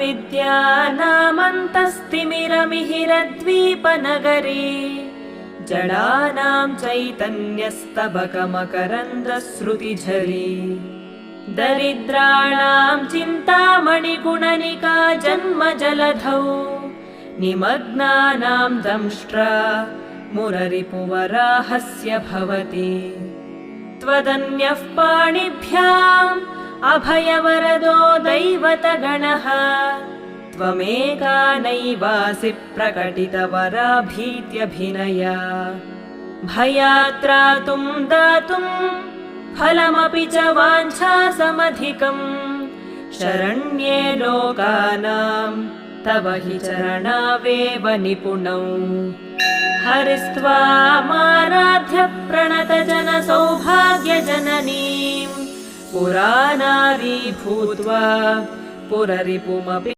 अविद्यानामन्तस्तिमिरमिहिरद्वीपनगरी जडानां चैतन्यस्तबकमकरन्दस्रुतिझरी दरिद्राणां चिन्तामणिगुणनिका जन्मजलधौ निमग्नानां दंष्ट्रा मुररिपुवराहस्य भवति त्वदन्यः पाणिभ्याम् अभयवरदो दैवतगणः त्वमेका नैवासि प्रकटितवराभीत्यभिनया भयात्रातुं दातुं फलमपि च वाञ्छासमधिकम् शरण्ये लोकानां तव हि चरणावेव निपुणौ हरिस्त्वामाराध्य प्रणतजनसौभाग्यजननीं पुरानारी भूत्वा पुररिपुमपि